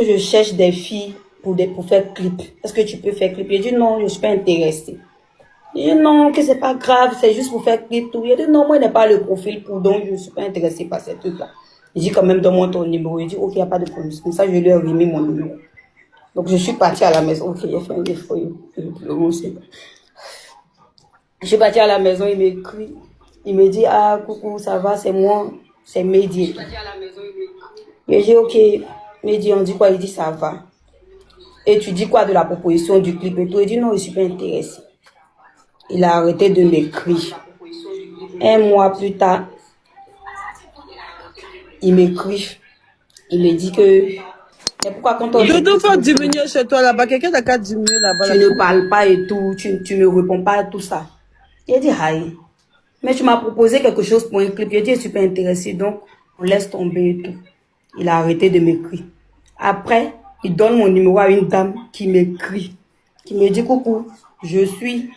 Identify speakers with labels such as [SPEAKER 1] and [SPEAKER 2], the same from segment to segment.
[SPEAKER 1] Je cherche des filles pour faire clip. Est-ce que tu peux faire clip? Il dit non, je ne suis pas intéressée. Il dit non, que c'est pas grave, c'est juste pour faire clip tout. Il dit non, moi je n'ai pas le profil pour donc je ne suis pas intéressée par ces trucs-là. Il dit quand même donne-moi ton numéro. Il dit ok, il n'y a pas de problème. Comme ça, je lui ai remis mon numéro. Donc je suis partie à la maison. Ok, il a fait un défaut. Je suis partie à la maison, il m'écrit. Il me dit ah coucou, ça va, c'est moi, c'est Mehdi. Il dit ok, Mehdi, on dit quoi? Il dit ça va. Et tu dis quoi de la proposition du clip et tout? Il dit non, je ne suis pas intéressée. Il a arrêté de m'écrire. Un mois plus tard, il m'écrit. Il me dit que... Mais pourquoi quand on...
[SPEAKER 2] Doudou, faut diminuer chez toi là-bas. Quelqu'un n'a qu'à diminuer là-bas.
[SPEAKER 1] Tu ne parles pas et tout. Tu ne réponds pas à tout ça. Il a dit, aïe. Mais tu m'as proposé quelque chose pour un clip. Il a dit, je ne suis pas intéressée. Donc, on laisse tomber et tout. Il a arrêté de m'écrire. Après, il donne mon numéro à une dame qui m'écrit. Qui me dit, coucou, je suis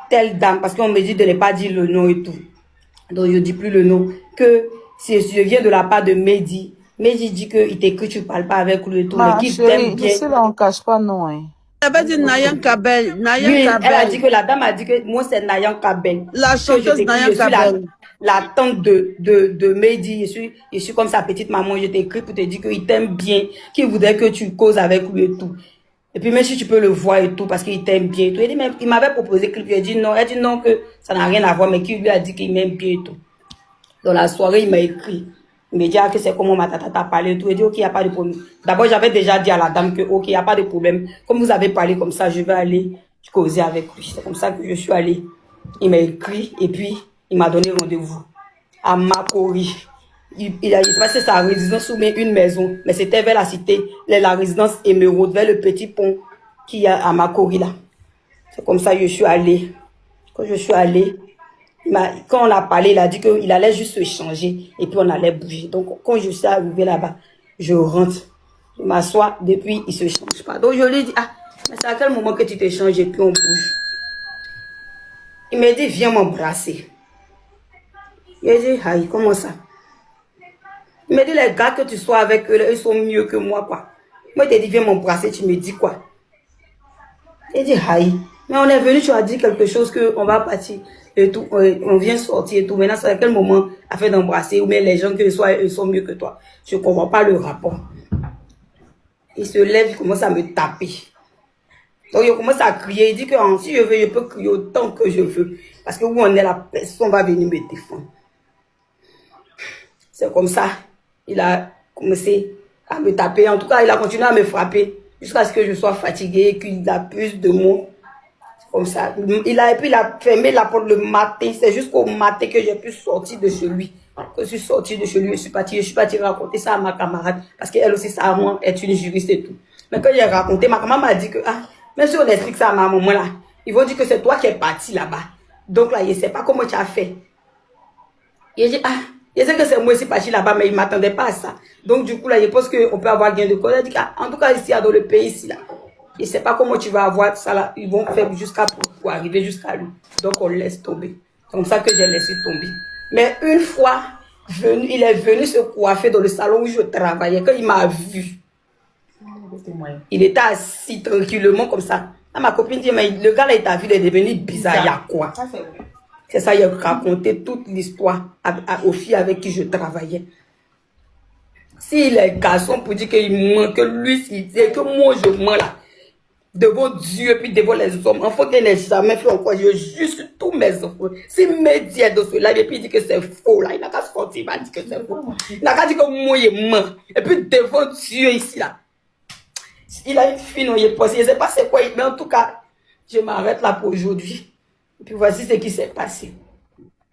[SPEAKER 1] telle dame. Parce qu'on me dit de ne pas dire le nom et tout. Donc, je ne dis plus le nom. Que si je viens de la part de Mehdi. Mehdi dit qu'il t'écrit, tu ne parles pas avec lui et tout.
[SPEAKER 3] Ma
[SPEAKER 1] Mais qu'il
[SPEAKER 3] chérie,
[SPEAKER 1] t'aime bien.
[SPEAKER 3] ici là, on ne cache pas non. Hein.
[SPEAKER 2] Elle avait dit Nayan Kabel. Nayan
[SPEAKER 1] Oui,
[SPEAKER 2] Kabel.
[SPEAKER 1] elle a dit que la dame a dit que moi c'est Nayan Kabel.
[SPEAKER 2] La chanteuse Nayan Kabel.
[SPEAKER 1] La tante de Mehdi. Je suis comme sa petite maman. Je t'écris pour te dire qu'il t'aime bien, qu'il voudrait que tu causes avec lui et tout. Et puis même si tu peux le voir et tout, parce qu'il t'aime bien et tout. Il m'avait proposé qu'il lui a dit non. Elle a dit non, que ça n'a rien à voir, mais qu'il lui a dit qu'il m'aime bien et tout. Dans la soirée, il m'a écrit. Il m'a dit que c'est comment ma tata t'a parlé et tout. Il dit ok, il n'y a pas de problème. D'abord, j'avais déjà dit à la dame que ok, il n'y a pas de problème. Comme vous avez parlé comme ça, je vais aller causer avec lui. C'est comme ça que je suis allée. Il m'a écrit et puis il m'a donné rendez-vous à Makori. Il a passé sa résidence sous une maison, mais c'était vers la cité, la résidence Émeraude, vers le petit pont qu'il y a à Makori là. C'est comme ça que je suis allée. Quand je suis allée, quand on a parlé, il a dit qu'il allait juste se changer et puis on allait bouger. Donc, quand je suis arrivée là-bas, je rentre, je m'assois, depuis, il ne se change pas. Donc, je lui ai dit, ah, mais c'est à quel moment que tu te changes et puis on bouge? Il m'a dit, viens m'embrasser. Il a dit, aïe, comment ça? Il m'a dit, les gars que tu sois avec eux, ils sont mieux que moi, quoi. Moi, je t'ai dit, viens m'embrasser, tu me dis quoi? Il a dit, aïe, mais on est venu, tu as dit quelque chose qu'on va partir. Et tout, on vient sortir et tout. Maintenant, c'est à quel moment afin d'embrasser ou bien les gens que ils sont mieux que toi. Je ne comprends pas le rapport. Il se lève, il commence à me taper. Donc, il commence à crier. Il dit que si je veux, je peux crier autant que je veux. Parce que où on est, la personne va venir me défendre. C'est comme ça. Il a commencé à me taper. En tout cas, il a continué à me frapper jusqu'à ce que je sois fatiguée, qu'il abuse de moi. Comme ça. Il a fermé la porte le matin. C'est jusqu'au matin que j'ai pu sortir de chez lui. Quand je suis sortie de chez lui, je suis partie raconter ça à ma camarade. Parce qu'elle aussi, sa maman est une juriste et tout. Mais quand j'ai raconté, ma camarade m'a dit que, ah, même si on explique ça à ma maman là, ils vont dire que c'est toi qui es parti là-bas. Donc là, je ne sais pas comment tu as fait. Et j'ai dit, ah, je sais que c'est moi qui suis parti là-bas, mais il ne m'attendait pas à ça. Donc du coup là, je pense qu'on peut avoir gain de cause. Elle dit, ah, en tout cas, ici, dans le pays, ici là. Je ne sais pas comment tu vas avoir ça là. Ils vont faire jusqu'à pour arriver jusqu'à lui. Donc on laisse tomber. C'est comme ça que j'ai laissé tomber. Mais une fois venu, il est venu se coiffer dans le salon où je travaillais. Quand il m'a vu, il était assis tranquillement comme ça. Là, ma copine dit, mais le gars là, il t'a vu, il est devenu bizarre. Il y a quoi? C'est ça, il a raconté toute l'histoire aux filles avec qui je travaillais. S'il est garçon pour dire qu'il ment, que lui, il dit que moi je mens là. Devant Dieu et puis devant les hommes. Enfant qu'elle n'ait jamais fait encore. Je juge tous mes enfants. Si Mehdi est dans cela et puis il dit que c'est faux là, il n'a qu'à sortir, il m'a dit que c'est faux. Il n'a qu'à dire que moi il ment. Et puis devant Dieu ici là. Il a une fille, non, il est passé. Je ne sais pas c'est quoi, mais en tout cas, je m'arrête là pour aujourd'hui. Et puis voici ce qui s'est passé.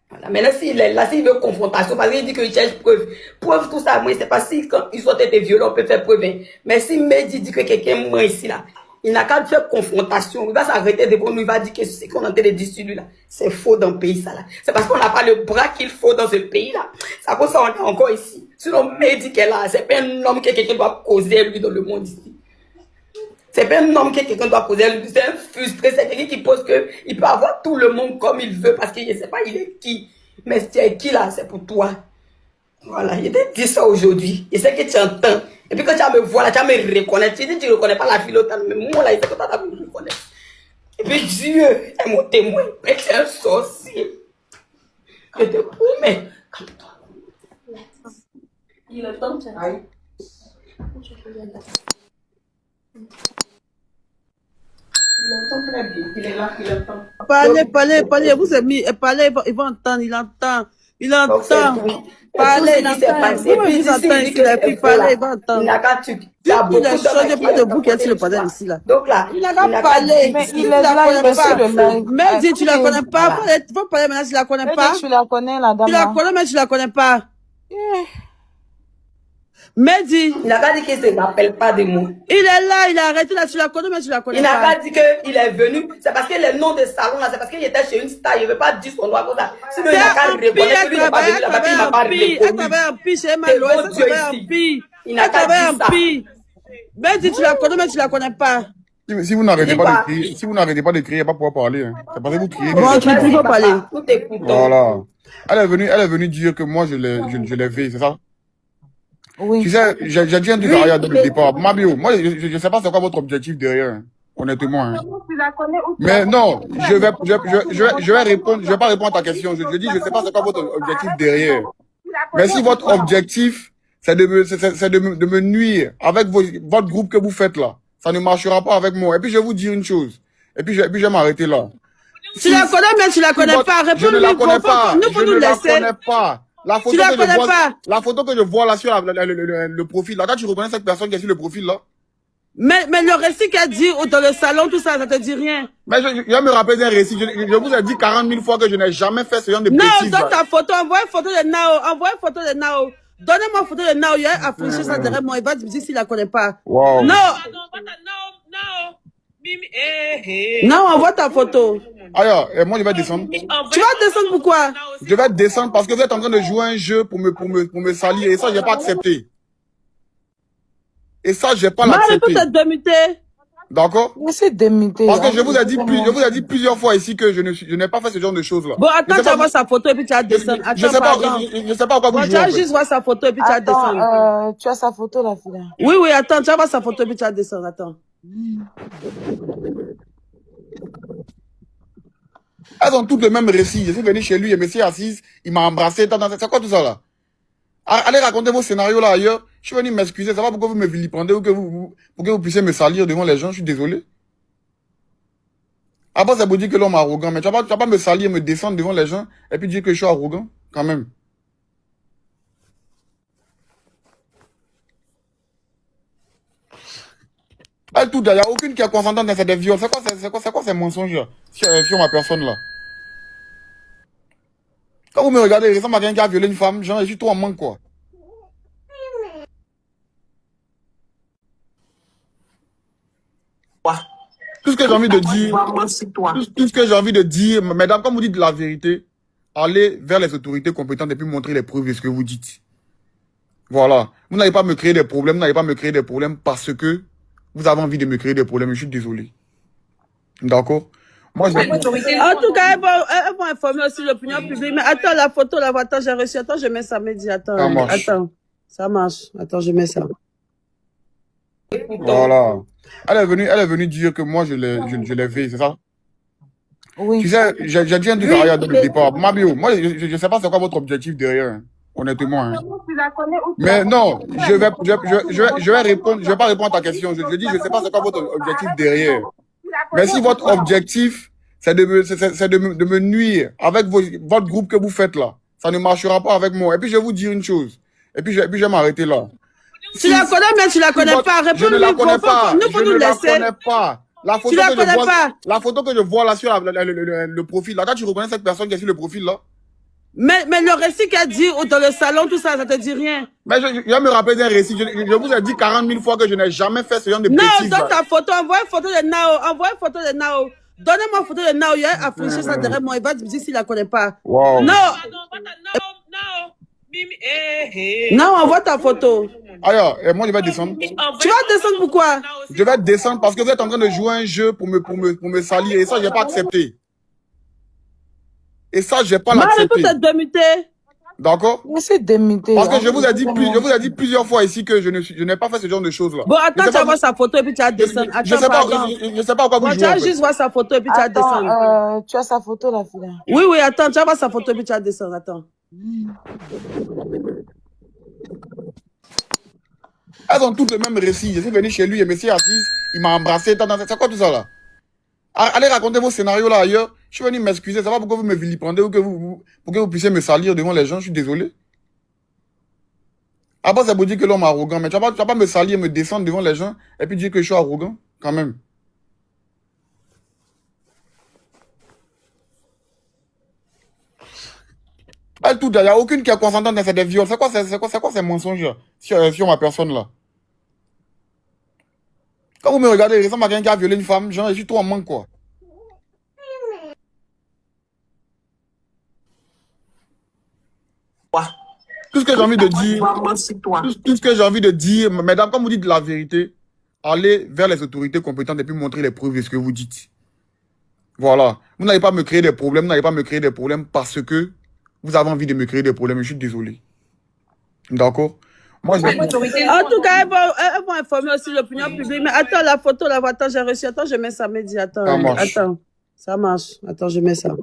[SPEAKER 1] Voilà. Maintenant, s'il est là, s'il veut confrontation, parce qu'il dit qu'il cherche preuve. Preuve, tout ça, moi, je ne sais pas si quand ils ont été violents, on peut faire preuve. Hein. Mais si Mehdi dit que quelqu'un ment ici là, il n'a qu'à faire confrontation. Il va s'arrêter devant nous, il va dire que ce qu'on est en train de dire sur lui là, c'est faux dans le pays ça là. C'est parce qu'on n'a pas le bras qu'il faut dans ce pays là. C'est pour ça qu'on est encore ici. Sinon, Mehdi qu'elle a, c'est pas un homme que quelqu'un doit causer lui dans le monde ici. C'est pas un homme que quelqu'un doit causer lui. C'est un frustré, c'est quelqu'un qui pense qu'il peut avoir tout le monde comme il veut parce qu'il ne sait pas il est qui. Mais si tu es qui là, c'est pour toi. Voilà, je t'ai dit ça aujourd'hui. Je sais que tu entends. Et puis quand tu vas me voir là, tu vas me reconnaître. Tu dis que tu ne reconnais pas la fille l'autre, mais moi là, il fait que tu vas me reconnaître. Et puis Dieu est mon témoin. Mais tu es un sorcier. Je te promets. Calme-toi. Il est temps, tu ailles. Il entend très bien. Il est là, il entend.
[SPEAKER 2] Parlez, vous avez mis, parlez, il va entendre, il entend. Parlez, il entend. Vous entendez ici, la fille parler, il va entendre.
[SPEAKER 1] Il n'a qu'à tuer.
[SPEAKER 2] Il a changé pas de bouquet sur le panel ici, là.
[SPEAKER 1] Donc là,
[SPEAKER 2] il n'a qu'à parler.
[SPEAKER 3] Mais il est là, il est sur le live.
[SPEAKER 2] Mais dis, tu la connais pas. Faut parler maintenant, tu la connais pas.
[SPEAKER 3] Tu la connais, la dame.
[SPEAKER 2] Tu la connais, mais tu la connais pas. Mehdi.
[SPEAKER 1] Il n'a pas dit qu'il ne se rappelle pas de moi.
[SPEAKER 2] Il est là, il a arrêté là, tu la connais, mais tu la connais pas.
[SPEAKER 1] Il n'a pas dit qu'il est venu. C'est parce que le nom de salon là, c'est parce qu'il était chez une star. Il ne veut pas dire son nom comme ça. Sinon, il n'a qu'à reconnaître que lui n'est pas venu là-bas, il n'a pas reconnu.
[SPEAKER 2] Elle travaille en pire, c'est mal, elle travaille en pire.
[SPEAKER 1] Il n'a qu'à dire ça.
[SPEAKER 2] Mehdi, tu la connais, mais tu la connais pas.
[SPEAKER 4] Si vous n'arrêtez pas de crier, si vous n'arrêtez pas de crier, il n'y a pas pouvoir parler. Hein. C'est parce que vous criez.
[SPEAKER 2] Bon, tu ne peux pas parler.
[SPEAKER 1] Nous t'écoutons.
[SPEAKER 4] Voilà. Elle est venue dire que moi, je l'ai fait, c'est ça?
[SPEAKER 3] Oui.
[SPEAKER 4] Tu sais, j'ai dit un truc à dès le départ. Mabio, moi, je ne sais pas c'est quoi votre objectif derrière, hein, honnêtement. Hein. Mais non, je vais répondre, je vais pas répondre à ta question. Je dis, je ne sais pas c'est quoi votre objectif derrière. Mais si votre objectif, c'est de me nuire avec votre groupe que vous faites là, ça ne marchera pas avec moi. Et puis, je vais vous dire une chose. Et puis, je vais m'arrêter là.
[SPEAKER 2] Tu la connais, mais tu la connais pas.
[SPEAKER 4] Je ne la connais pas.
[SPEAKER 2] Nous, faut nous laisser.
[SPEAKER 4] Je ne la connais pas. La photo que je vois là sur le profil, là, tu reconnais cette personne qui est sur le profil là?
[SPEAKER 2] Mais le récit qu'elle dit dans le salon, tout ça, ça te dit rien.
[SPEAKER 4] Mais je vais me rappeler d'un récit. Je vous ai dit 40 000 fois que je n'ai jamais fait ce genre de bêtises.
[SPEAKER 2] Non, donne ta photo, envoie une photo de Nao. Donnez-moi une photo de Nao. Il a affiché ça derrière moi. Il va te dire s'il la connaît pas.
[SPEAKER 4] Wow.
[SPEAKER 2] Non. Non, envoie ta photo.
[SPEAKER 4] Alors, moi je vais descendre.
[SPEAKER 2] Tu vas descendre pourquoi?
[SPEAKER 4] Je vais descendre parce que vous êtes en train de jouer un jeu pour me salir. Et ça, je n'ai pas accepté. Et ça, je n'ai pas l'accepté.
[SPEAKER 2] Marie, peut démuter.
[SPEAKER 4] D'accord?
[SPEAKER 3] C'est démuté.
[SPEAKER 4] Parce que je vous ai dit plusieurs fois ici que je n'ai pas fait ce genre de choses là.
[SPEAKER 2] Bon, attends, tu vas voir sa photo et puis tu vas descendre.
[SPEAKER 4] Je ne sais pas pourquoi vous jouez.
[SPEAKER 2] Tu vas juste voir sa photo et puis tu vas descendre.
[SPEAKER 3] Tu as sa photo, la fille.
[SPEAKER 2] Oui, attends, tu vas voir sa photo et puis tu vas descendre. Attends.
[SPEAKER 4] Elles ont toutes le même récit. Je suis venu chez lui, je me suis assise, il m'a embrassé. C'est quoi tout ça là? Allez raconter vos scénarios là ailleurs. Je suis venu m'excuser. Ça va pourquoi vous me vilipendez ou pour que vous puissiez me salir devant les gens. Je suis désolé. Après, ça vous dire que l'homme est arrogant. Mais tu vas pas me salir, me descendre devant les gens et puis dire que je suis arrogant quand même. Elle tout, il n'y a aucune qui a consentante dans cette viols. C'est quoi ces mensonges là sur ma personne là? Quand vous me regardez, il ressemble à quelqu'un qui a violé une femme, genre, je suis trop en manque quoi. Tout ce que j'ai envie de dire, tout ce que j'ai envie de dire, mesdames, quand vous dites la vérité, allez vers les autorités compétentes et puis montrer les preuves de ce que vous dites. Voilà. Vous n'allez pas me créer des problèmes, parce que vous avez envie de me créer des problèmes, je suis désolé. D'accord? Moi, je...
[SPEAKER 2] En tout cas, elles vont informer aussi l'opinion publique. Mais attends, la photo, là, attends, j'ai reçu. Attends, je mets ça, Mehdi. Attends, attends. Ça marche. Attends, je mets ça.
[SPEAKER 4] Voilà. Elle est venue dire que moi, je l'ai fait, c'est ça?
[SPEAKER 3] Oui.
[SPEAKER 4] Tu sais, j'ai dit un truc à dès le départ. Mabio, moi, je ne sais pas c'est quoi votre objectif derrière, hein, honnêtement. Hein. Mais non, je vais répondre, je vais pas répondre à ta question. Je dis, je ne sais pas c'est quoi votre objectif derrière. Mais si votre objectif, c'est de me nuire avec votre groupe que vous faites là, ça ne marchera pas avec moi. Et puis, je vais vous dire une chose. Et puis, je vais m'arrêter là.
[SPEAKER 2] Tu la connais, mais tu la connais pas.
[SPEAKER 4] Je ne la connais pas.
[SPEAKER 2] Nous, faut nous laisser.
[SPEAKER 4] La photo que je vois là sur le profil, là, tu reconnais cette personne qui est sur le profil là?
[SPEAKER 2] Mais le récit qu'elle dit dans le salon, tout ça, ça te dit rien.
[SPEAKER 4] Mais je vais me rappeler d'un récit. Je vous ai dit 40 000 fois que je n'ai jamais fait ce genre de bêtises.
[SPEAKER 2] Non, donne ta photo, envoie une photo de Nao. Donnez-moi une photo de Nao. Il a affiché ça derrière moi. Il va te dire s'il la connaît pas.
[SPEAKER 4] Wow.
[SPEAKER 2] Non, envoie ta photo.
[SPEAKER 4] Alors, moi je vais descendre.
[SPEAKER 2] Tu vas descendre pourquoi?
[SPEAKER 4] Je vais descendre parce que vous êtes en train de jouer un jeu pour me salir. Et ça, je n'ai pas accepté. Et ça, je n'ai pas l'accepté.
[SPEAKER 2] Marie, peut démuter.
[SPEAKER 4] D'accord?
[SPEAKER 3] Laissez d'imiter.
[SPEAKER 4] Parce que je vous ai dit plusieurs fois ici que je n'ai pas fait ce genre de choses-là.
[SPEAKER 2] Bon, attends, tu vas voir sa photo et puis tu vas descendre. Attends,
[SPEAKER 4] Je sais pas quoi vous jouez.
[SPEAKER 2] Tu vas juste voir sa photo et puis tu vas descendre.
[SPEAKER 3] Attends, tu as sa photo, la fille là.
[SPEAKER 2] Oui, oui, attends, tu vas voir sa photo et puis tu vas descendre. Attends.
[SPEAKER 4] Elles ont toutes le même récit. Je suis venu chez lui, je me suis assise, il m'a embrassé. C'est quoi tout ça là? Allez raconter vos scénarios là ailleurs. Je suis venu m'excuser. Ça va pourquoi vous me vilipendez ou pour que vous puissiez me salir devant les gens. Je suis désolé. Après, ça vous dit que l'homme est arrogant. Mais tu vas pas me salir, me descendre devant les gens et puis dire que je suis arrogant quand même. Elle tout, il n'y a aucune qui est consentante dans ces viols. C'est quoi ces mensonges sur ma personne là? Quand vous me regardez, il ressemble à quelqu'un qui a violé une femme, genre, je suis trop en manque, quoi. Tout ce que j'ai envie de dire, tout ce que j'ai envie de dire, mesdames, quand vous dites la vérité, allez vers les autorités compétentes et puis montrer les preuves de ce que vous dites. Voilà. Vous n'allez pas me créer des problèmes, parce que vous avez envie de me créer des problèmes. Je suis désolé. D'accord? Moi,
[SPEAKER 2] en tout cas, elles vont informer aussi l'opinion publique. Mais attends, la photo, là, attends, j'ai reçu. Attends, je mets ça, Mehdi. Attends,
[SPEAKER 4] ça marche.
[SPEAKER 2] Attends, ça marche. Attends, je mets ça.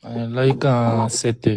[SPEAKER 5] Like un 7.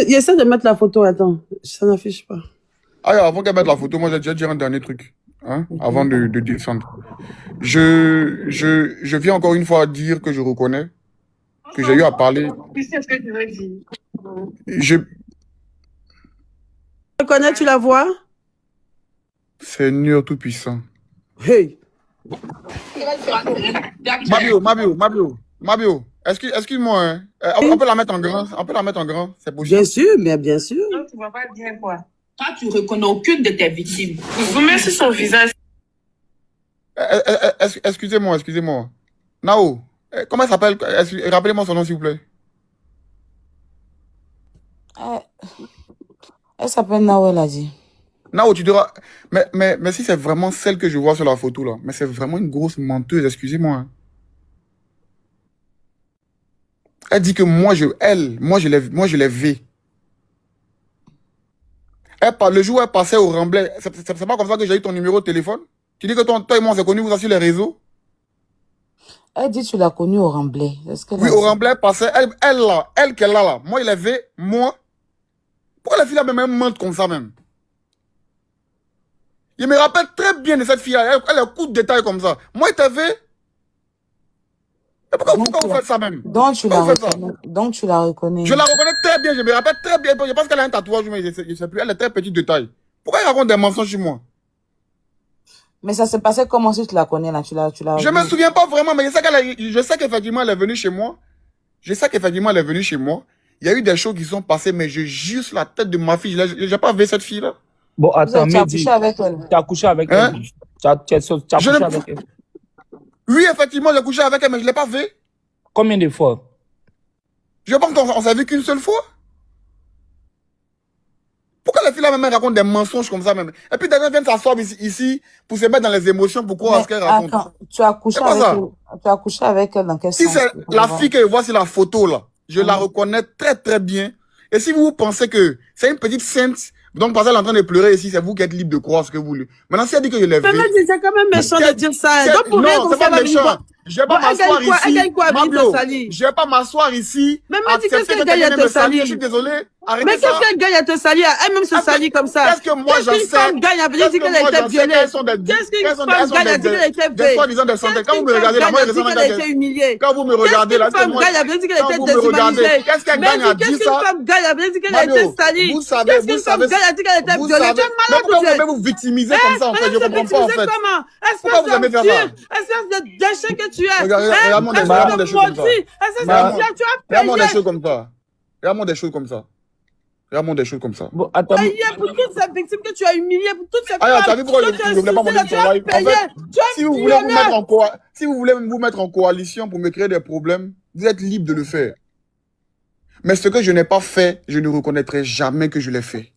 [SPEAKER 2] Essaie de mettre la photo, attends. Ça n'affiche pas.
[SPEAKER 4] Ah, avant qu'elle mette la photo, moi, j'ai déjà dit un dernier truc. Hein, avant de descendre. Je viens encore une fois dire que je reconnais que j'ai eu à parler.
[SPEAKER 2] Tu sais ce que tu veux dire. Tu reconnais, tu la vois?
[SPEAKER 4] Seigneur Tout-Puissant.
[SPEAKER 2] Hey!
[SPEAKER 4] Mabio, excuse-moi, hein. On peut la mettre en grand, c'est possible.
[SPEAKER 2] Bien sûr, mais bien sûr.
[SPEAKER 6] Non, tu vas pas dire quoi? Toi, tu reconnais aucune de tes victimes. Vous mettez sur son visage.
[SPEAKER 4] Excusez-moi. Nao, comment elle s'appelle? Rappelez-moi son nom, s'il vous plaît.
[SPEAKER 3] Elle s'appelle Nao, elle a dit.
[SPEAKER 4] Nao, tu diras... Mais si c'est vraiment celle que je vois sur la photo, là, mais c'est vraiment une grosse menteuse, excusez-moi. Hein. Elle dit que moi, je l'ai vue. Le jour où elle passait au Remblai, c'est pas comme ça que j'ai eu ton numéro de téléphone? Tu dis que toi et moi, on s'est connus, vous êtes sur les réseaux?
[SPEAKER 3] Elle dit que tu l'as connue au Remblai.
[SPEAKER 4] Oui, au Remblai, passait, elle qu'elle a là. Moi, il avait, moi. Pourquoi la fille là même mente comme ça même? Je me rappelle très bien de cette fille-là. Elle a un coup de détail comme ça. Moi, il t'avait... Pourquoi vous faites ça même?
[SPEAKER 3] Donc tu la reconnais.
[SPEAKER 4] Je la reconnais très bien, je me rappelle très bien. Je pense qu'elle a un tatouage, mais je ne sais plus. Elle est très petite de taille. Pourquoi elle raconte des mensonges sur moi?
[SPEAKER 3] Mais ça s'est passé comment si tu la connais là?
[SPEAKER 4] Je ne me souviens pas vraiment, mais je sais qu'effectivement elle est venue chez moi. Il y a eu des choses qui sont passées, mais je jure sur la tête de ma fille. Je n'ai pas vu cette fille-là.
[SPEAKER 5] Bon, attends,
[SPEAKER 3] tu as couché avec elle?
[SPEAKER 5] Tu as couché avec elle? Tu as couché avec elle?
[SPEAKER 4] Oui, effectivement, j'ai couché avec elle, mais je ne l'ai pas vue.
[SPEAKER 5] Combien de fois?
[SPEAKER 4] Je pense qu'on s'est vu qu'une seule fois. Pourquoi la fille là même raconte des mensonges comme ça même? Et puis d'ailleurs vient s'asseoir ici pour se mettre dans les émotions, pourquoi est-ce qu'elle raconte?
[SPEAKER 3] Attends, tu as couché avec elle dans quel sens?
[SPEAKER 4] Si c'est la fille que je vois sur la photo là, je la reconnais très très bien. Et si vous pensez que c'est une petite sainte, donc parce qu'elle est en train de pleurer ici, c'est vous qui êtes libre de croire ce que vous voulez. Maintenant si elle dit que je l'ai vu...
[SPEAKER 2] C'est quand même méchant de dire ça. Donc,
[SPEAKER 4] non, c'est pas méchant. Je vais pas m'asseoir ici.
[SPEAKER 2] Mabio,
[SPEAKER 4] je vais pas m'asseoir ici.
[SPEAKER 2] Même dit qu'est-ce qu'elle gagne à te salir?
[SPEAKER 4] Je suis désolé.
[SPEAKER 2] Mais qu'est-ce qu'elle gagne à te salir? Elle-même se salit comme ça.
[SPEAKER 4] Qu'est-ce que moi j'en sais?
[SPEAKER 2] Qu'est-ce qu'une femme gagne à venir dire qu'elle a été violée? Qu'est-ce qu'une femme gagne à dire qu'elle a été violée?
[SPEAKER 4] Des soi-disant des centaines. Quand vous me regardez là, moi je
[SPEAKER 2] qu'elle a été humiliée.
[SPEAKER 4] Quand vous me regardez là,
[SPEAKER 2] qu'est-ce qu'une femme gagne à venir dire qu'elle a été déshumanisée?
[SPEAKER 4] qu'est-ce qu'elle gagne à dire ça?
[SPEAKER 2] Qu'est-ce qu'une femme gagne à venir dire qu'elle a été salie?
[SPEAKER 4] Vous savez,
[SPEAKER 2] qu'est-ce qu'une femme gagne à dire qu'elle a été violée? Tu es malade ou
[SPEAKER 4] pourquoi vous aimez vous victimiser comme ça en fait? Je comprends pas en fait.
[SPEAKER 2] Comment?
[SPEAKER 4] Pourquoi vous aimez faire ça?
[SPEAKER 2] Espèce de déchet que tu es.
[SPEAKER 4] Regarde-moi des choses comme ça. Regarde-moi des choses comme ça. Regarde-moi des choses comme ça. Regarde-moi des choses comme ça.
[SPEAKER 5] Bon, attends.
[SPEAKER 2] Pour toutes ces victimes que tu as humiliées, pour toutes ces femmes.
[SPEAKER 4] Ah, t'as vu pourquoi je ne voulais pas montrer sur live? En fait, si vous voulez vous mettre en coalition pour me créer des problèmes, vous êtes libre de le faire. Mais ce que je n'ai pas fait, je ne reconnaîtrai jamais que je l'ai fait.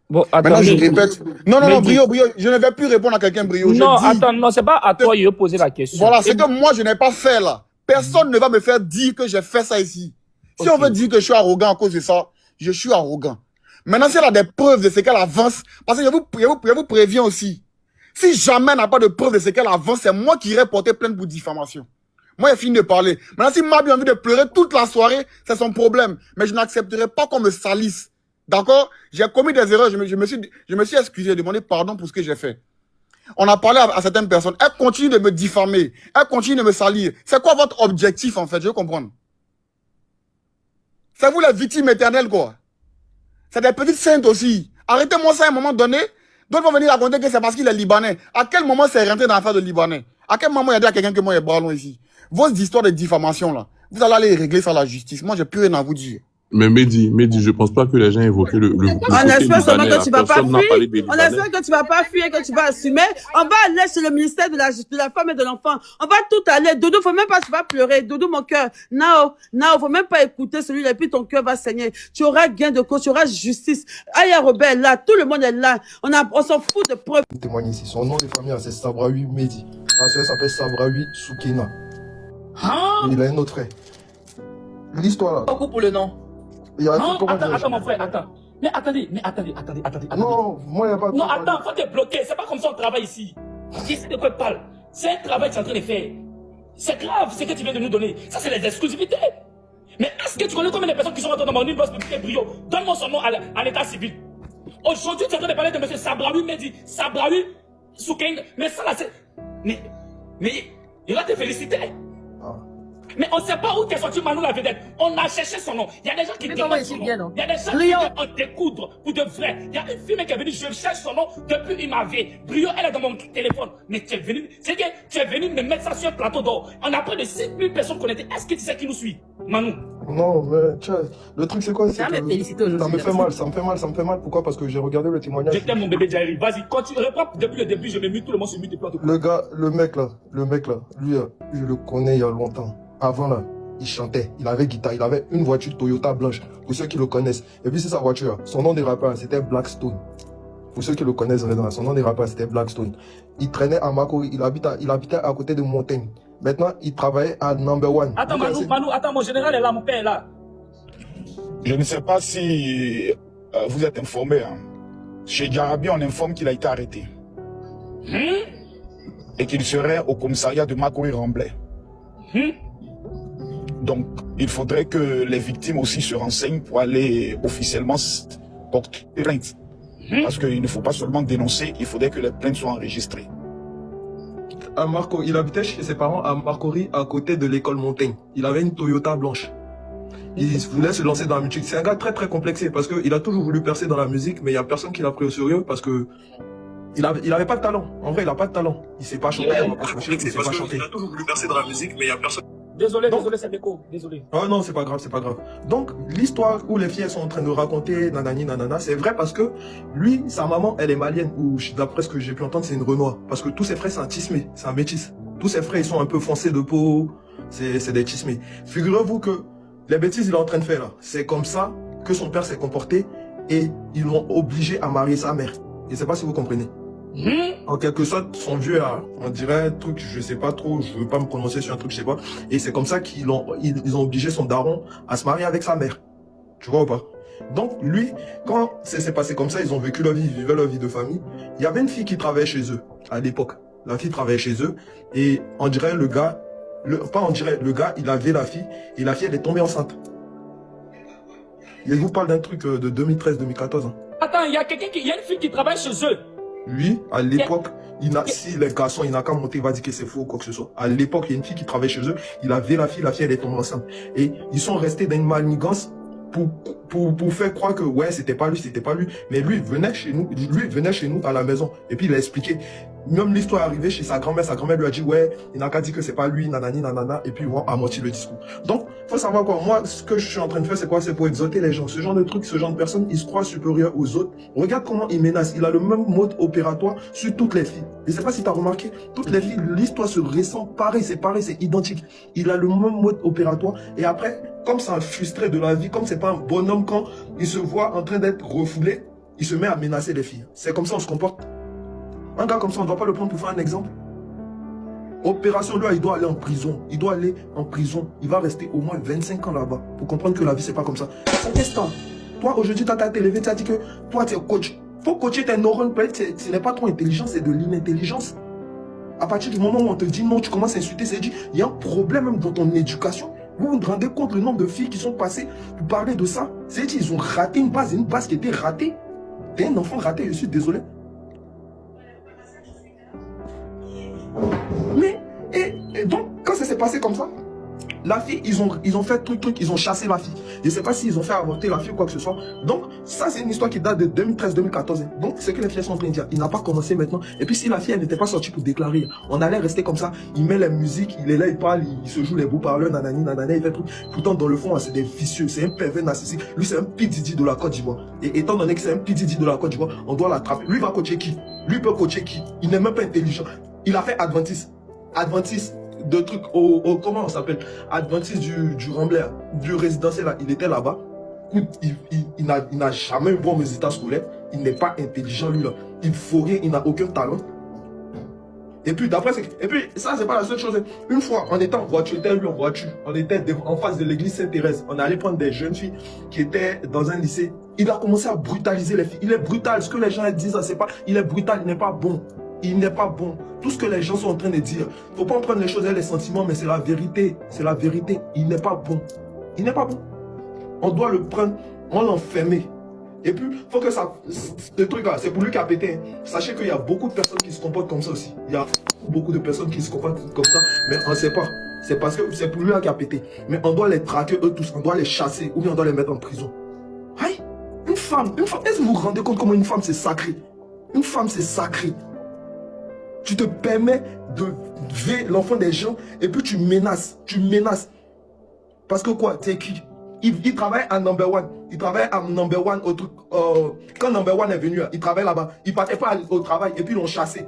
[SPEAKER 5] Bon, attends.
[SPEAKER 4] Maintenant, je répète. Non, Brio, je ne vais plus répondre à quelqu'un, Brio.
[SPEAKER 5] Non, attends, non, c'est pas à toi de poser la question.
[SPEAKER 4] Voilà, c'est que moi, je n'ai pas fait là. Personne ne va me faire dire que j'ai fait ça ici. Si on veut dire que je suis arrogant à cause de ça, je suis arrogant. Maintenant, si elle a des preuves de ce qu'elle avance, parce que je vous préviens aussi, si jamais elle n'a pas de preuves de ce qu'elle avance, c'est moi qui irai porter plainte pour diffamation. Moi, j'ai fini de parler. Maintenant, si Mabi a envie de pleurer toute la soirée, c'est son problème. Mais je n'accepterai pas qu'on me salisse. D'accord? J'ai commis des erreurs, je me suis excusé, demandé pardon pour ce que j'ai fait. On a parlé à certaines personnes. Elles continuent de me diffamer. Elles continuent de me salir. C'est quoi votre objectif, en fait? Je veux comprendre. C'est vous les victimes éternelles, quoi. C'est des petites saintes aussi. Arrêtez-moi ça à un moment donné. D'autres vont venir raconter que c'est parce qu'il est libanais. À quel moment c'est rentré dans l'affaire de libanais? À quel moment il y a dit à quelqu'un que moi, il est bras long ici? Vos histoires de diffamation, là, vous allez aller régler ça à la justice. Moi, j'ai plus rien à vous dire.
[SPEAKER 7] Mais Mehdi, je pense pas que les gens évoquaient le
[SPEAKER 2] on espère seulement que tu vas pas fuir.
[SPEAKER 7] On
[SPEAKER 2] espère que tu vas pas fuir, que tu vas assumer. On va aller chez le ministère de la femme et de l'enfant. On va tout aller. Doudou, faut même pas, tu vas pleurer. Doudou, mon cœur. Non, faut même pas écouter celui-là, et puis ton cœur va saigner. Tu auras gain de cause, tu auras justice. Aya Robert là, tout le monde est là. On s'en fout de preuves.
[SPEAKER 8] Témoigner ici. Son nom de famille, c'est Sabraoui Mehdi. Sa soeur s'appelle Sabraoui Soukina. Il a un autre frère. L'histoire là.
[SPEAKER 9] Beaucoup pour le nom.
[SPEAKER 8] Attends,
[SPEAKER 9] mon frère, attends. Mais attendez.
[SPEAKER 8] Non, moi, il n'y a pas de...
[SPEAKER 9] Non, attends, faut te bloquer. C'est pas comme ça on travaille ici. Ici, de quoi tu parles? C'est un travail que tu es en train de faire. C'est grave ce que tu viens de nous donner. Ça, c'est les exclusivités. Mais est-ce que tu connais combien de personnes qui sont rentrées dans mon inbox public Brio? Donne-moi son nom à l'état civil. Aujourd'hui, tu es en train de parler de M. Sabraoui Mehdi, Sabraoui Soukina. Mais ça, là, c'est... Mais il va te féliciter. Mais on ne sait pas où t'es sorti Manou la vedette. On a cherché son nom. Il y a des gens qui demandent son nom. Il y a des gens qui viennent en découdre pour de vrai. Il y a une fille qui est venue, je cherche son nom depuis une vie. Brio, elle est dans mon téléphone. Mais tu es venu, c'est que tu es venu me mettre ça sur un plateau d'or. On a près de 6000 personnes connectées. Est-ce que tu sais qui nous suit, Manou?
[SPEAKER 8] Non, mais tiens, le truc c'est quoi? Ça me fait mal. Pourquoi? Parce que j'ai regardé le témoignage.
[SPEAKER 9] Je t'aime mon bébé Jairi. Vas-y, continue. Reprends depuis le début. Je me mute tout le monde sur mute.
[SPEAKER 8] Le mec là, lui, je le connais il y a longtemps. Avant là, il chantait, il avait guitare, il avait une voiture Toyota blanche, pour ceux qui le connaissent. Et puis c'est sa voiture, son nom des rappeurs, c'était Blackstone. Pour ceux qui le connaissent, son nom des rappeurs, c'était Blackstone. Il traînait à Makori, il habitait à côté de Montaigne. Maintenant, il travaillait à Number One.
[SPEAKER 9] Attends, Manu, attends, mon général est là, mon père est là.
[SPEAKER 10] Je ne sais pas si vous êtes informé. Hein. Chez Djarabi, on informe qu'il a été arrêté. Et qu'il serait au commissariat de Makori-Remblai. Donc, il faudrait que les victimes aussi se renseignent pour aller officiellement porter plainte. Parce qu'il ne faut pas seulement dénoncer, il faudrait que les plaintes soient enregistrées.
[SPEAKER 8] Il habitait chez ses parents à Makori, à côté de l'école Montaigne. Il avait une Toyota blanche. Il voulait se lancer dans la musique. C'est un gars très très complexé parce qu'il a toujours voulu percer dans la musique, mais il n'y a personne qui l'a pris au sérieux parce que il avait pas de talent. En vrai, il n'a pas de talent. Il sait pas chanter, il sait pas chanter. Il a toujours voulu percer dans la musique, mais il n'y a personne.
[SPEAKER 9] Désolé, c'est l'écho, désolé.
[SPEAKER 8] Oh non, c'est pas grave. Donc, l'histoire où les filles sont en train de raconter nanani nanana, c'est vrai parce que lui, sa maman, elle est malienne, ou d'après ce que j'ai pu entendre, c'est une Renoir. Parce que tous ses frères, c'est un tismé, c'est un métis. Tous ses frères, ils sont un peu foncés de peau, c'est des tismés. Figurez-vous que les bêtises qu'il est en train de faire là, c'est comme ça que son père s'est comporté et ils l'ont obligé à marier sa mère. Je sais pas si vous comprenez. En quelque sorte, son vieux a, on dirait un truc, je sais pas trop, je veux pas me prononcer sur un truc, je sais pas. Et c'est comme ça qu'ils ont obligé son daron à se marier avec sa mère. Tu vois ou pas? Donc lui, quand ça s'est passé comme ça, ils ont vécu leur vie, ils vivaient leur vie de famille. Il y avait une fille qui travaillait chez eux, à l'époque. La fille travaillait chez eux, et on dirait le gars, le gars, il avait la fille, et la fille, elle est tombée enceinte. Il vous parle d'un truc de 2013-2014. Hein.
[SPEAKER 9] Attends, il y a une fille qui travaille chez eux.
[SPEAKER 8] Lui, à l'époque, si les garçons, il n'a qu'à monter, il va dire que c'est faux ou quoi que ce soit. À l'époque, il y a une fille qui travaille chez eux, il avait la fille elle est tombée enceinte. Et ils sont restés dans une manigance pour faire croire que ouais, c'était pas lui. Mais lui, il venait chez nous à la maison. Et puis il a expliqué. Même l'histoire est arrivée chez sa grand-mère lui a dit ouais, il n'a qu'à dire que c'est pas lui, nanani, nanana, et puis ils vont amortir le discours. Donc, faut savoir quoi, moi, ce que je suis en train de faire, c'est quoi? C'est pour exalter les gens. Ce genre de trucs, ce genre de personnes, ils se croient supérieurs aux autres. Regarde comment il menace. Il a le même mode opératoire sur toutes les filles. Je sais pas si tu as remarqué, toutes les filles, l'histoire se ressent pareil, c'est identique. Il a le même mode opératoire, et après, comme c'est un frustré de la vie, comme c'est pas un bonhomme, quand il se voit en train d'être refoulé, il se met à menacer les filles. C'est comme ça on se comporte. Un gars comme ça, on ne doit pas le prendre pour faire un exemple. Opération, lui, il doit aller en prison. Il doit aller en prison. Il va rester au moins 25 ans là-bas pour comprendre que la vie, c'est pas comme ça. C'est un destin. Toi, aujourd'hui, tu as été élevé, tu as dit que toi, tu es coach. Faut coacher tes neurones. Ce n'est pas trop intelligent, c'est de l'inintelligence. À partir du moment où on te dit non, tu commences à insulter, c'est dit, il y a un problème même dans ton éducation. Vous vous rendez compte le nombre de filles qui sont passées pour parler de ça? C'est dit, ils ont raté une base qui était ratée. T'es un enfant raté, je suis désolé. Mais, et donc, quand ça s'est passé comme ça, la fille, ils ont fait truc, ils ont chassé la fille. Je ne sais pas s'ils ont fait avorter la fille ou quoi que ce soit. Donc, ça, c'est une histoire qui date de 2013-2014. Donc, ce que les filles sont en train de dire, il n'a pas commencé maintenant. Et puis, si la fille, elle n'était pas sortie pour déclarer, on allait rester comme ça. Il met la musique, il est là, il parle, il se joue les beaux parleurs, nanani, nanana, il fait truc. Pourtant, dans le fond, c'est des vicieux, c'est un pervers narcissique. Lui, c'est un P. Diddy de la Côte d'Ivoire. Et étant donné que c'est un P. Diddy de la Côte d'Ivoire, on doit l'attraper. Lui, il va coacher qui? Lui, il peut coacher qui? Il n'est même pas intelligent. Il a fait Adventiste de trucs comment on s'appelle, Adventiste du Rambler, du résidentiel là, il était là-bas. Il n'a jamais eu bon résultat scolaire. Il n'est pas intelligent lui là. Il faut rien, il n'a aucun talent. Et puis ça c'est pas la seule chose. Une fois on était en voiture, on était en face de l'église Sainte-Thérèse. On allait prendre des jeunes filles qui étaient dans un lycée. Il a commencé à brutaliser les filles. Il est brutal. Ce que les gens disent, c'est pas, il est brutal, il n'est pas bon. Il n'est pas bon. Tout ce que les gens sont en train de dire, faut pas en prendre les choses et les sentiments, mais c'est la vérité. C'est la vérité. Il n'est pas bon. Il n'est pas bon. On doit le prendre, on l'enfermer. Et puis, faut que ça, ce truc-là, c'est pour lui qui a pété. Sachez qu'il y a beaucoup de personnes qui se comportent comme ça aussi. Il y a beaucoup de personnes qui se comportent comme ça, mais on ne sait pas. C'est parce que c'est pour lui qui a pété. Mais on doit les traquer eux tous, on doit les chasser, ou bien on doit les mettre en prison. Aïe, une femme, est-ce que vous vous rendez compte comment une femme c'est sacré? Une femme c'est sacré. Tu te permets de violer l'enfant des gens et puis tu menaces. Parce que quoi, tu es qui? Il travaille à number one. Il travaille à number one au truc. Quand number one est venu, il travaille là-bas. Il partait pas au travail et puis ils l'ont chassé.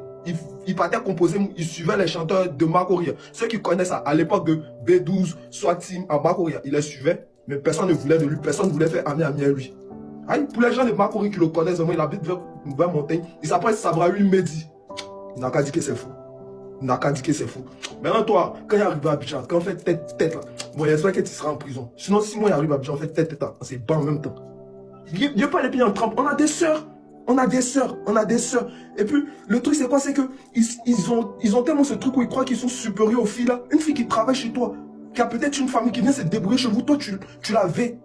[SPEAKER 8] Il partait composer, il suivait les chanteurs de Makoria. Ceux qui connaissent ça, à l'époque de B12, Swatim, à Makoria, il les suivait. Mais personne ne voulait de lui, personne ne voulait faire ami à lui. Aïe, pour les gens de Makoria qui le connaissent, il habite vers Montagne. Il s'appelle Sabraoui Mehdi. Il n'a qu'à dire que c'est fou. Maintenant, toi, quand il arrive à Abidjan, quand on fait tête là, bon, j'espère que tu seras en prison. Sinon, si moi, il arrive à Abidjan, on fait tête là, on s'est pas en même temps. Il n'y a pas les pieds en trempe. On a des sœurs. Et puis, le truc, c'est quoi? C'est que ils ont tellement ce truc où ils croient qu'ils sont supérieurs aux filles là. Une fille qui travaille chez toi, qui a peut-être une famille qui vient se débrouiller chez vous, toi, tu l'avais.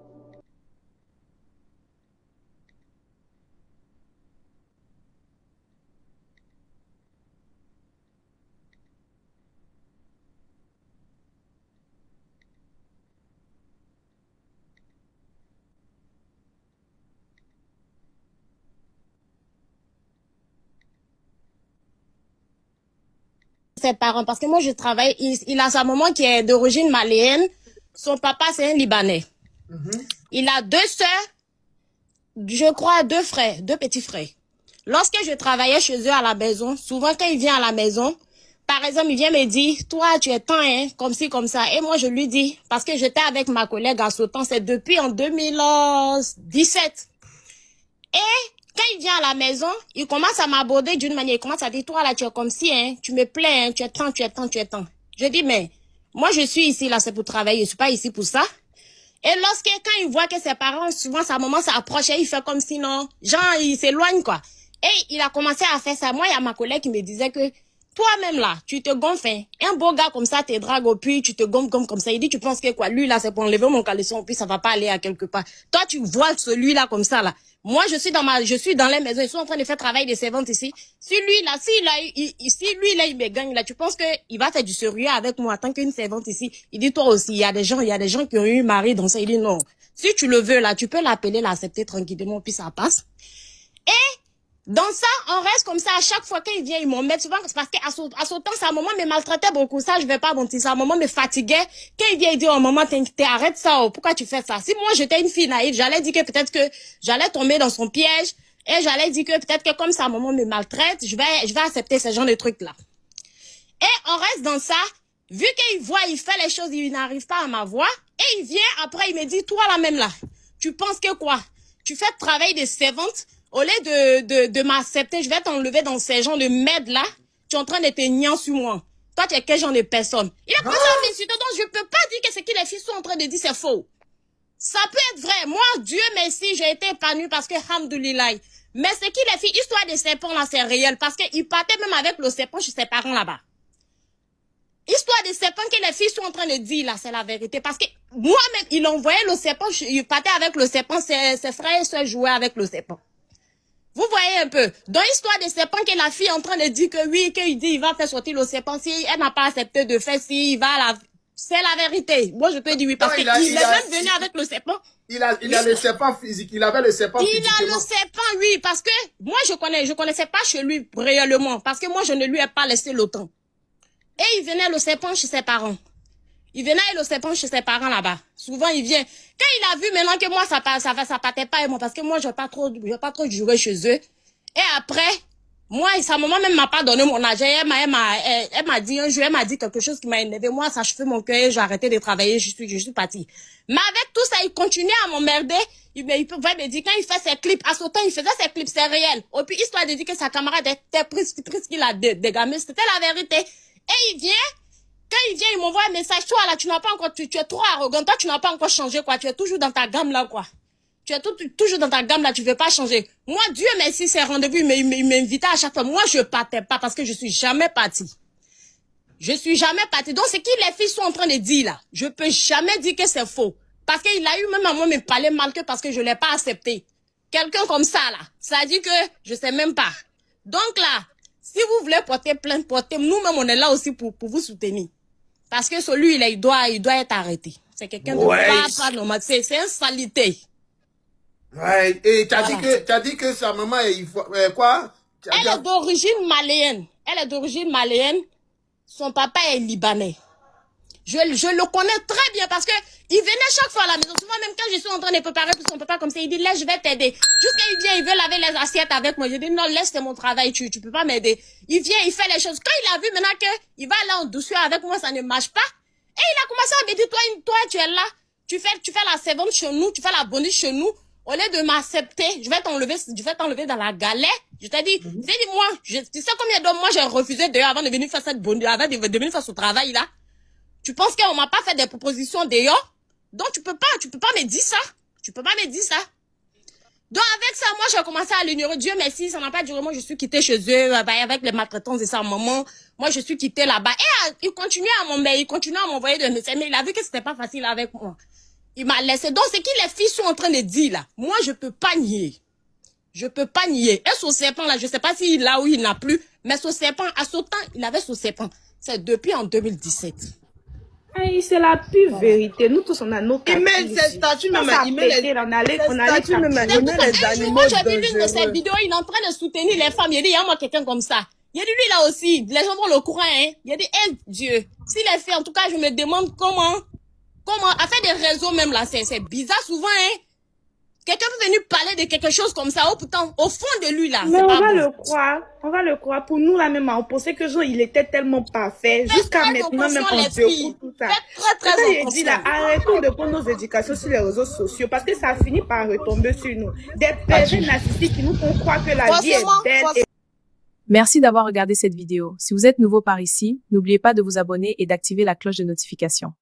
[SPEAKER 11] Ses parents, parce que moi je travaille, il a sa maman qui est d'origine malienne, son papa c'est un Libanais. Il a 2 sœurs, je crois 2 frères, 2 petits frères. Lorsque je travaillais chez eux à la maison, souvent quand il vient à la maison, par exemple il vient me dire, toi tu es temps, hein, comme ci, comme ça. Et moi je lui dis, parce que j'étais avec ma collègue à ce temps, c'est depuis en 2017. Et quand il vient à la maison, il commence à m'aborder d'une manière, il commence à dire, toi là, tu es comme si, hein, tu me plais, hein, tu es temps. Je dis, mais, moi je suis ici là, c'est pour travailler, je suis pas ici pour ça. Et quand il voit que ses parents, souvent sa maman s'approche et il fait comme si non, genre, il s'éloigne quoi. Et il a commencé à faire ça. Moi, il y a ma collègue qui me disait que, Toi-même là, tu te gonfles. Hein. Un beau gars comme ça te drague au puits, tu te gonfles comme ça. Il dit, tu penses que quoi? Lui là, c'est pour enlever mon caleçon, puis ça va pas aller à quelque part. Toi, tu vois celui-là comme ça là. Moi, je suis dans les maisons. Ils sont en train de faire travail des servantes ici. Si lui là, il me gagne là, tu penses que il va faire du sérieux avec moi en tant qu'une servante ici? Il dit, toi aussi, il y a des gens qui ont eu mari dans ça. Il dit non. Si tu le veux là, tu peux l'appeler, l'accepter tranquillement, puis ça passe. Et dans ça, on reste comme ça à chaque fois qu'il vient, il m'embête souvent parce qu'à son temps, sa maman me maltraitait beaucoup. Ça, je vais pas mentir. Sa maman me fatiguait. Quand il vient, il dit, oh maman, arrête ça, oh, pourquoi tu fais ça? Si moi j'étais une fille naïve, j'allais dire que peut-être que j'allais tomber dans son piège et j'allais dire que peut-être que comme sa maman me maltraite, je vais accepter ce genre de trucs-là. Et on reste dans ça. Vu qu'il voit, il fait les choses, il n'arrive pas à m'avoir. Et il vient, après, il me dit, toi là même là, tu penses que quoi? Tu fais le travail des servantes. Au lieu de m'accepter, je vais t'enlever dans ces gens de merde là. Tu es en train de te nier sur moi. Toi, tu es quel genre de personne? Il a commencé à m'insulter, donc je peux pas dire que ce que les filles sont en train de dire, c'est faux. Ça peut être vrai. Moi, Dieu merci, j'ai été épanouie parce que, hamdoulilah. Mais ce qui les filles, histoire des serpents là, c'est réel. Parce qu'il partait même avec le serpent chez ses parents là-bas. Histoire des serpents que les filles sont en train de dire là, c'est la vérité. Parce que moi-même, il envoyait le serpent, il partait avec le serpent, ses frères et soeurs jouaient avec le serpent. Vous voyez un peu. Dans l'histoire des serpents que la fille est en train de dire que oui, qu'il dit il va faire sortir le serpent. Si elle n'a pas accepté de faire, si il va la... C'est la vérité. Moi, je peux dire oui. Parce qu'il est même venu avec le serpent.
[SPEAKER 12] Il a le serpent physique. Il avait le serpent physique.
[SPEAKER 11] Il a le serpent, oui. Parce que moi, je connaissais pas chez lui réellement. Parce que moi, je ne lui ai pas laissé le temps. Et il venait le serpent chez ses parents. Il venait le serpent chez ses parents là-bas. Souvent, il vient. Quand il a vu maintenant que moi, ça partait pas, et moi, parce que moi, je vais pas trop jurer chez eux. Et après, moi, sa maman même m'a pas donné mon argent. Elle m'a dit un jour, elle m'a dit quelque chose qui m'a énervé. Moi, ça chauffait mon cœur, j'ai arrêté de travailler, je suis partie. Mais avec tout ça, il continuait à m'emmerder. Il pouvait me dire, quand il fait ses clips, à ce temps, il faisait ses clips, c'est réel. Et puis, histoire de dire que sa camarade était prise qu'il a dégamé, c'était la vérité. Et il vient, quand il vient, il m'envoie un message. Toi, là, tu n'as pas encore, tu es trop arrogant. Toi, tu n'as pas encore changé, quoi. Tu es toujours dans ta gamme, là, quoi. Tu es toujours dans ta gamme, là. Tu veux pas changer. Moi, Dieu merci, ces rendez-vous, il m'invitait à chaque fois. Moi, je partais pas parce que je suis jamais partie. Je suis jamais partie. Donc, ce que les filles sont en train de dire, là, je peux jamais dire que c'est faux. Parce qu'il a eu même à moi me parler mal que parce que je l'ai pas accepté. Quelqu'un comme ça, là, ça dit que je sais même pas. Donc, là, si vous voulez porter plainte, portez. Nous-mêmes, on est là aussi pour vous soutenir. Parce que celui, il doit être arrêté. C'est quelqu'un de pas normal. C'est une salité.
[SPEAKER 12] Ouais. Et t'as dit que sa maman est quoi?
[SPEAKER 11] Elle est d'origine maléenne. Elle est d'origine maléenne. Son papa est libanais. Je le connais très bien parce que il venait chaque fois à la maison. Souvent, même quand je suis en train de préparer pour son papa comme ça, il dit, laisse, je vais t'aider. Jusqu'à il vient, il veut laver les assiettes avec moi. Je dis, non, laisse, c'est mon travail, tu peux pas m'aider. Il vient, il fait les choses. Quand il a vu maintenant qu'il va aller en douceur avec moi, ça ne marche pas. Et il a commencé à me dire, toi, tu es là. Tu fais la servante chez nous, tu fais la bonne chez nous. Au lieu de m'accepter, je vais t'enlever dans la galère. Je t'ai dit, dis-moi, tu sais combien de moi j'ai refusé d'ailleurs avant de venir faire cette bonne, avant de venir faire ce travail là. Tu penses qu'on m'a pas fait des propositions d'ailleurs? Donc tu peux pas me dire ça. Tu peux pas me dire ça. Donc avec ça, moi j'ai commencé à l'ignorer. Dieu merci, ça n'a pas duré. Moi je suis quittée chez eux avec les maltraitances de sa maman. Moi je suis quittée là-bas. Et il continuait à m'envoyer des messages. Mais il a vu que c'était pas facile avec moi. Il m'a laissé. Donc ce que les filles sont en train de dire là, moi je peux pas nier. Je peux pas nier. Et ce serpent là, je sais pas s'il a ou il n'a plus. Mais ce serpent, à ce temps, il avait ce serpent. C'est depuis en 2017.
[SPEAKER 13] Hey, c'est la pure vérité. Nous tous, on a nos
[SPEAKER 2] Il met ses statuts, même. Il met les statuts, même. Il met les animaux.
[SPEAKER 11] Moi, j'ai vu l'une de ses vidéos, il est en train de soutenir les femmes. Il dit, il y a moi quelqu'un comme ça. Il a dit, lui là aussi, les gens vont le courant, hein. Il a dit, eh, Dieu. S'il est fait, en tout cas, je me demande comment, à faire des réseaux même là, c'est bizarre souvent, hein. Quelqu'un peut venir parler de quelque chose comme ça, pourtant, au fond de lui, là.
[SPEAKER 13] Mais on va le croire. Pour nous, là, même, on pensait que genre, il était tellement parfait. Jusqu'à maintenant, même, on se tout ça. Très dit, là, arrêtons de prendre nos éducations sur les réseaux sociaux, parce que ça finit par retomber sur nous. Des personnes narcissiques qui nous font croire que la vie est belle.
[SPEAKER 14] Merci d'avoir regardé cette vidéo. Si vous êtes nouveau par ici, n'oubliez pas de vous abonner et d'activer la cloche de notification.